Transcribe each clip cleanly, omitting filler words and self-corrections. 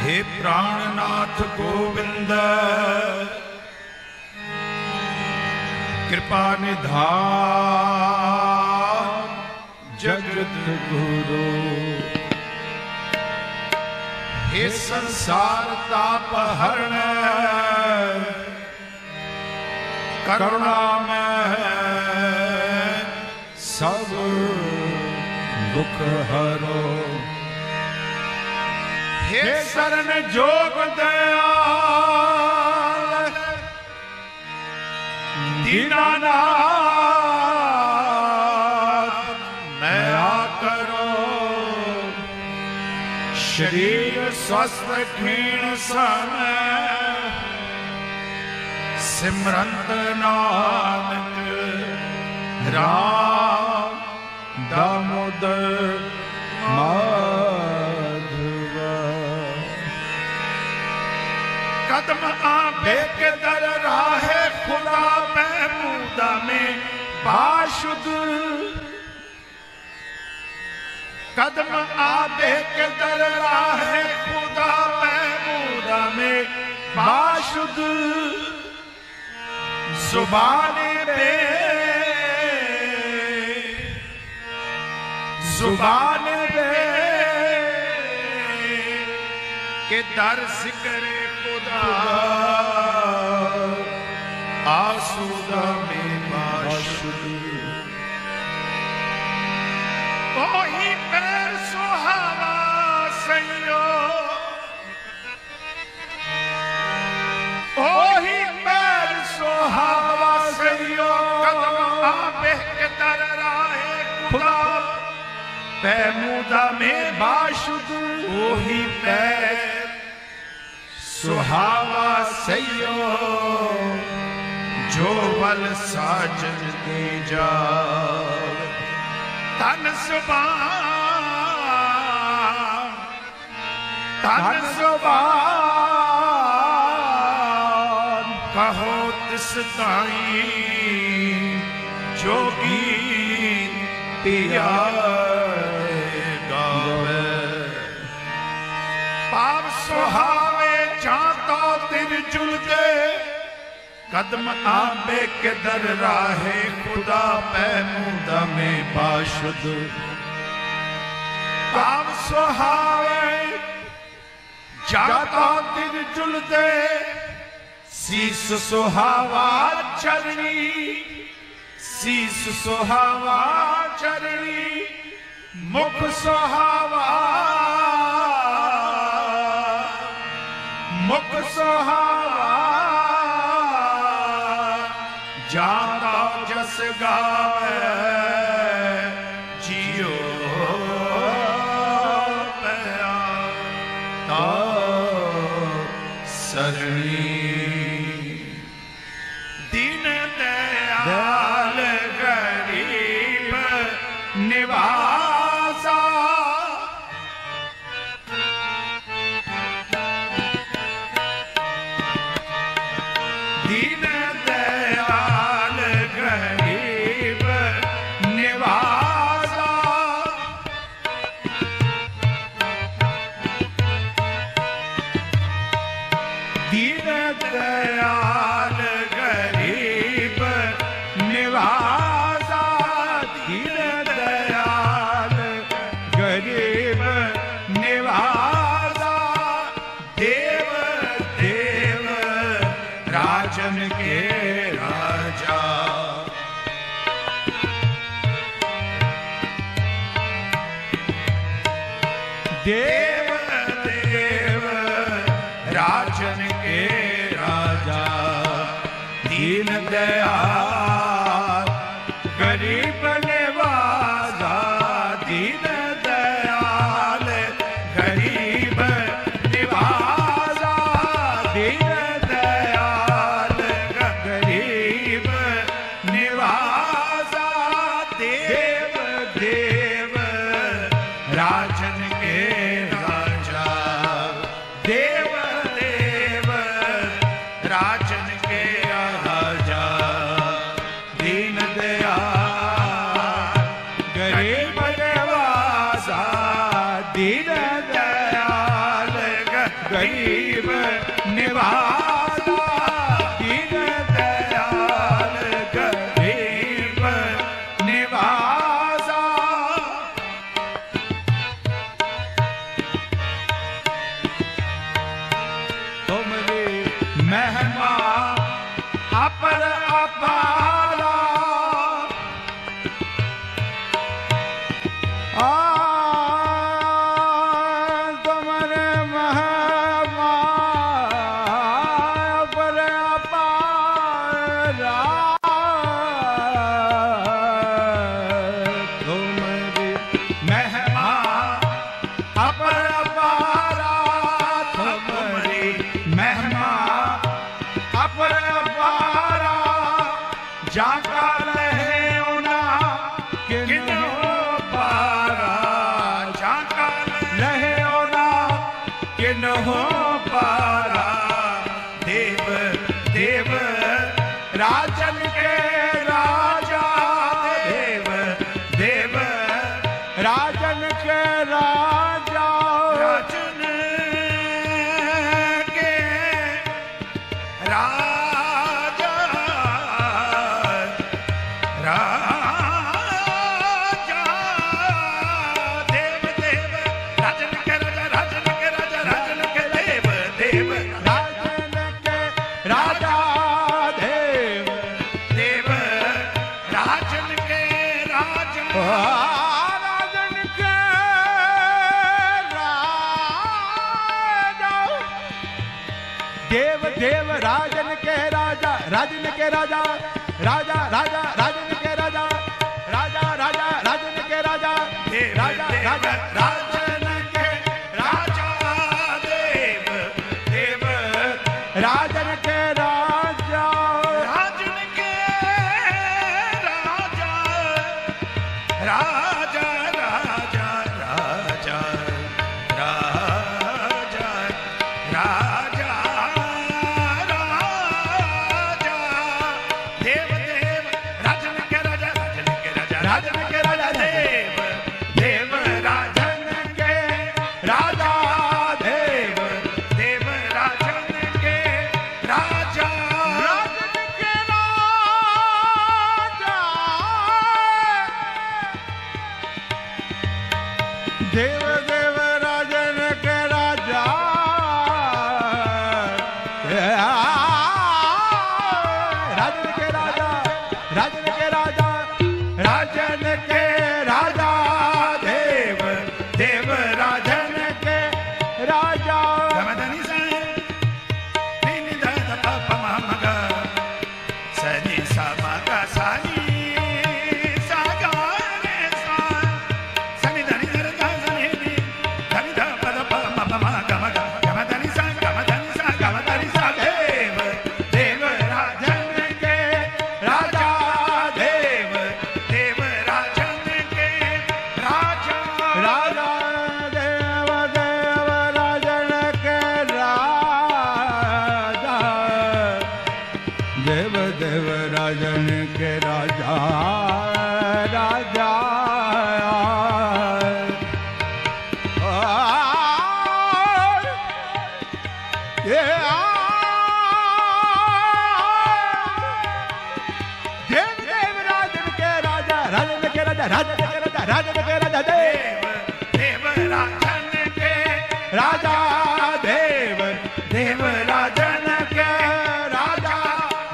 हे प्राणनाथ गोविंद कृपा निधान जगत गुरु, हे संसार ताप हरण करुणा में सब दुख हरो, हे शरण जोग दयाल दीनानाथ नया करो, शरीर स्वस्थ क्षीण समय सिमरंत नानक राम दामोदर माधव। कदम आबे के दर राहे खुदा महमूदा में बाशुद, कदम आबे के दर राहे खुदा महमूदा में बाशुद, जुबाने पे जुबाने पे के दर्श करे खुदा, आसूदा में बाशुद, ओही पैर सुहावा सैयो, ओही पैर सुहावा सैयो, कदम आबे के दर राहे खुदा महमूदा में बाशुद, ओही पैर सुहावा सैयो, जो बल साजन के जा तन सुबान, तन सुबान कहो तिस ताई जोगी पिया गावे, पाप सुहावे जातो तिर जुलते, कदम आबे के दर राहे खुदा महमूदा में बाशुद, पाप सुहावे जातो तिर जुलते, शीस सुहावा चरणी, शीस सुहावा चरणी, मुख सुहावा, मुख सुहावा, जाता जस गावे जियो पया ता सरणी, दीन दयाल गरीब निवासा, दीन दयाल गरीब निवासा, दीन दयाल गरीब निवासा, दीन दयाल गरीब निवासा, देव देव राजन के राजा, देव देव राजन के राजा, दीन दयाल गरीब निवासा, दीन दयाल गरीब निवासा, दीन दयाल गरीब निवासा, देव देव राजन के राजा, देव देव राजन के राजा। जाका लहे ओना किन्हो पारा, जाका लहे ओना किन्हो पारा, देव देव राजन के राजा, देव देव राजन के राजा, राजन के राजा, राजा देव देव राजन के राजा, राजन के राजा, राजन के देव देव राजन के राजा, देव देव राजन के राजा, राजन के राजा, देव देव राजन के राजा, राजन के राजा, राजा राजा राजन के राजा, राजा राजा राजन के राजा, राजा राजा राजन के राजा, देव देव राजन के राजा, राजन के राजा, राजा राजा राजा राजा राजा राजा, देव देव राजन के राजा, राजन के राजा, राजन के राजा, देव देव राजन के राजा, देव देव राजन के राजा, राजन के राजा, देव देव राजन के राजा, राजन के राजा, राजन के राजा, राजन के राजा, देव देव राजन के राजा, गमदनि सा नि द प प म म ग स नि सा म ग सा नि सा ग रे सा स नि द नि द ग स नि नि ध नि ध प द प म प म ग म ग गमदनि सा गमदनि सा गमदनि सा, देव देव राजन के राजा, देव देव राजन के राजा, राजा देव देव राजन के राजा, देव देव राजन के राजा, राजा देव देव राजन के राजा, राजन के राजा, राजन के राजा, राजन के राजा, देव देव राजन के राजा, देव देव राजन के राजा,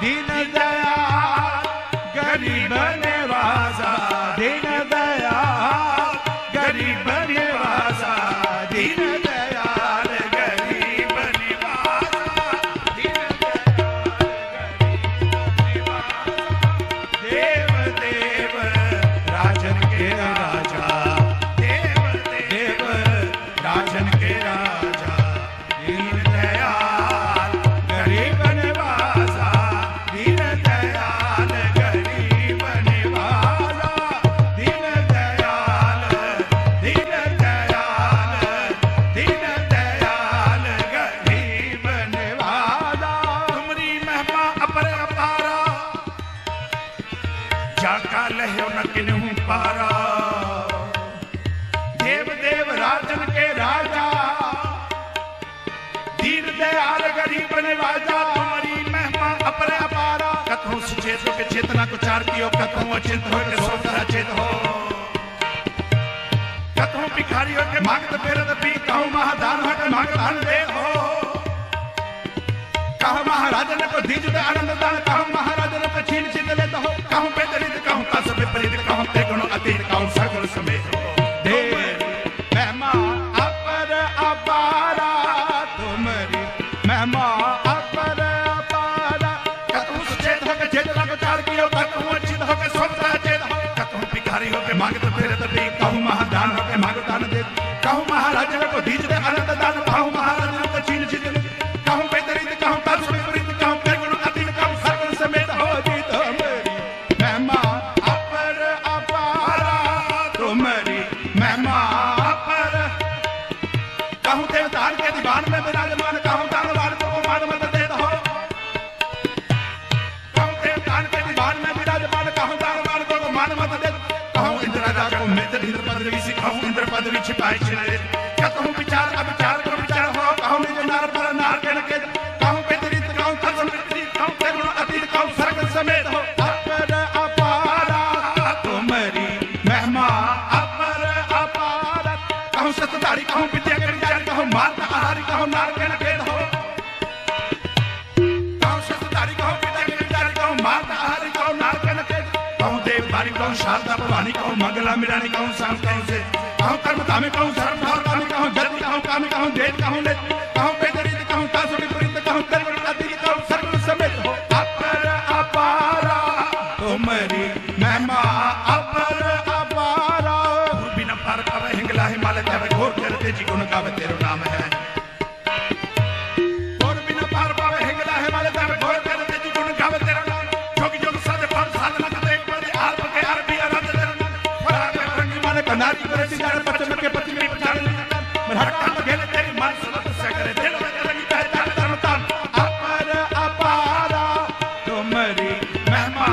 दीन दयाल गरीब निवासा, दीन दयाल गरीब निवासा, दीन दयाल गरीब निवासा, दीन दयाल गरीब निवासा, देव देव राजन के राजा, देव देव राजन के राजा, दीन दयाल गरीब निवासा, दीन दयाल गरीब निवासा, दीन दयाल दीन दयाल दीन दयाल गरीब निवासा, तुमरी महिमा अपर अपारा, जाका लह्यो न किन्हू पारा, देव देव राजन के राजा, दीन दयाल गरीब निवाजा, तुम्हारी महिमा अपर अपारा, कथों सुचेत हो के चेतना को चार कियो, कथों अचेत हो के सोता चेत हो, कथों भिखारी हो के मांगत फेरत पी, कहूं महादान हो के मांगत धन दे हो, कहूं महाराजन को दीज दे आनंद दान, कहूं महाराजन को छीन छीन लेत हो, कहूं बेदरित, कहूं तस विपरीत, कहूं ते गुण अतीत, कहूं सगुण समेत हो, देव महिमा अपर अपारा, तुम्हारी महिमा अपर अपारा, कथों सुचेत हो के चेतना को चार कियो, कथों अचित हो के सोता चेत हो, कथों भिखारी हो के मांगत फेरत पी, कहूं महादान हो के मांगत दान दे, कहूं महाराजन को दीज दे आनंद दान, कहूं महाराजन को छीन छीन ले, कहूं बेदरित, कहूं तस विपरीत, कहूं ते गुण अतीत, कहूं सगुण समेत हो, जीत मेरी सुंदर पदवी छिपाए छिले क्या कहूँ विचार अविचार को विचार हो कहूँ निज नार पर नार के नके कहूँ बेतरीत कहूँ थर्म विपरीत कहूँ करुण अतीत कहूँ सर्ग समेत हो अपर अपारा तुम्हारी महिमा अपर अपारा कहूँ सतधारी कहूँ विद्या के विचार कहूँ मार्ग आहारी कहूँ नार के नके हो कहूँ सतधारी कहूँ विद्या के विचार कहूँ मार्ग आहारी कहूँ नार के नके कहूँ देवदारी कहूँ शारदा भवानी कहूँ मंगला मिलानी कहूँ शाम कहूँ से कहूँ कर्म धामे कहूँ धर्म भाव कामी कहूँ जल्दी कहूँ कामी कहूँ देव कहूँ ले कहूँ बेदरीत कहूँ तासुरी पुरित कहूँ करुण अतीत कहूँ सर्व समेत हो अपर अपारा तुम्हारी महिमा अपर अपारा बिना पार पावे हिंगला हिमालय जावे घोर करते जी गुण गावे तेरो नाम है और बिना पार पावे हिंगला हिमालय जावे घोर करते जी गुण गावे तेरा नाम जोगी जोग साधे पार साधना करते एक पद आर के आर भी आराध तेरा नाम फरा के रंगी माने कनारी करे सिजारे पश्चिम के पश्चिम में पछाड़ मन हट्टा में घेरे तेरी मन सलत से करे दिल में रंगी पहचान धर्मतान अपर अपारा तुम्हारी महिमा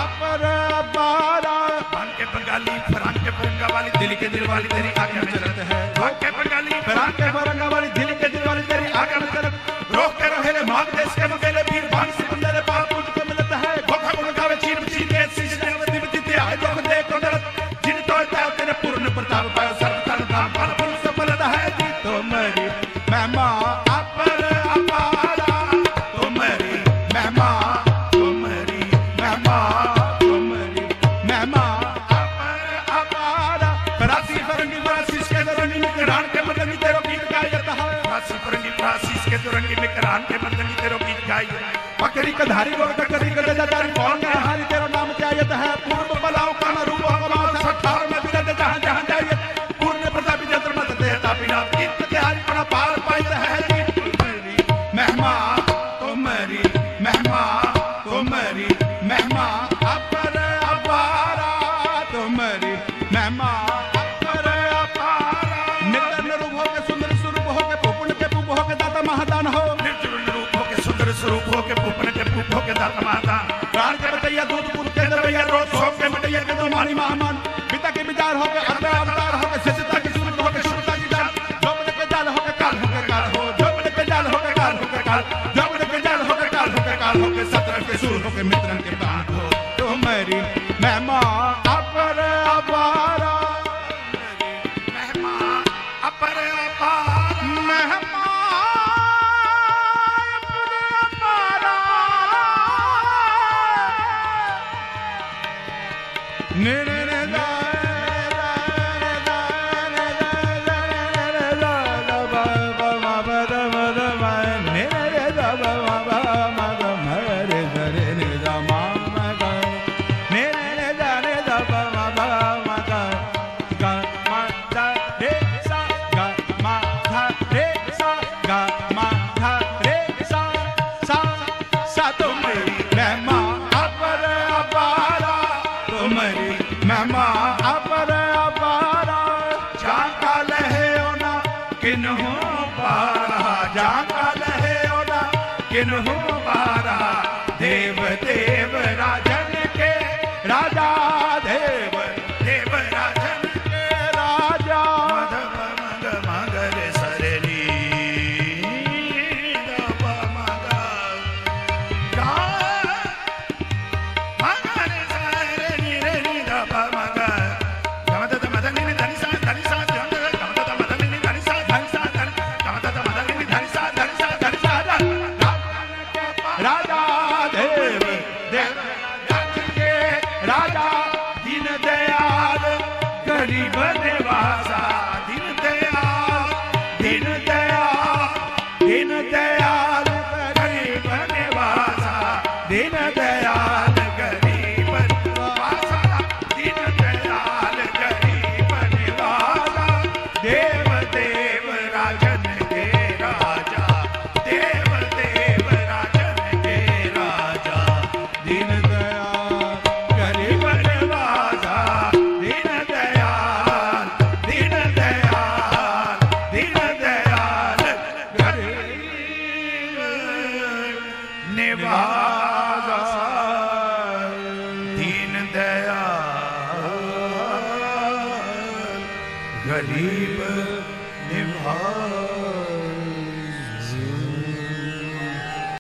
अपर अपारा भांग के बंगाली फरांग के बंगा वाली दिल के दिल वाली तेरी आज्ञा में चलत है भांग के बंगाली फरांग के बरंगा वाली दिल के दिल वाली तेरी आज्ञा में चलत रोक के रहेले माग देश के मकेले वीर भांग से बंदे पाप तुझको मिलता है भोखा गुण गावे चीर चीर के शीश देव दिव दिते आए लोग देखो दरत जिन तो तेरे पूर्ण प्रताप पायो सर्व धन धाम फल फूल सफलता है जी तुम्हारी महिमा अपर अपारा तुम्हारी महिमा तुम्हारी महिमा तुम्हारी महिमा अपर अपारा फरासी फरंगी फरासी के दरंगी में करान के मदनी तेरो गीत गायत है फांसी परंगी फांसी के दुरंगी में करान के मदनी तेरो गीत गायत पकड़ी का धारी गोर का करी का जजारी कौन है हारी तेरा नाम क्या यत है पूर्व बलाओ का न रूप भगवान सठार में विरत जहां जहां जाए पूर्ण प्रतापी जंत्र मत देता बिना गीत के हारी पना पार पाइत है तुम्हारी महिमा तुम्हारी महिमा तुम्हारी महिमा अपर अपारा तुम्हारी महिमा अपर अपारा निर्धन रूप हो के सुंदर स्वरूप हो के पुपुन के पुप हो के दाता महादान हो निर्जुल रूप हो के सुंदर स्वरूप हो के पुपन के पुप हो के दाता माता प्राण के बटैया दूध पुर के दरैया रोज सो के बटैया के दो मानी महामान पिता के विचार हो के अवतार अवतार हो के सिद्धता की सूरत हो के शुभता की जान जोबन के जाल हो के काल हो के काल हो जोबन के जाल हो के काल हो के काल जोबन के जाल हो के काल हो के काल हो के सत्रह के सूर हो के मित्रन के प्राण हो तुम्हारी महिमा अपर अपारा महिमा अपर अपार महिमा महिमा अपर अपारा जाका लहे ओना किन्हू पारा जाका लहे ओना किन्हू पारा देव देव राजन के राजा देव देव राजन के राजा मधव मग मगर सरनी दब मग गा मगर सरनी रे दब मग गमदत मदनी धनि सा गमदत मदनी धनि सा गमदत मदनी धनि सा राजा देव देव के राजा दीन दयाल गरीब निवासा दीन दयाल दीन दयाल दीन दयाल गरीब निवासा दीन दयाल गरीब निवासा दीन दयाल गरीब निवासा देव देव राजन के राजा देव देव राजन के राजा दीन दयाल गरीब निवासा दीन दयाल दीन दयाल दीन दयाल गरीब निवासा दीन दयाल गरीब निवार।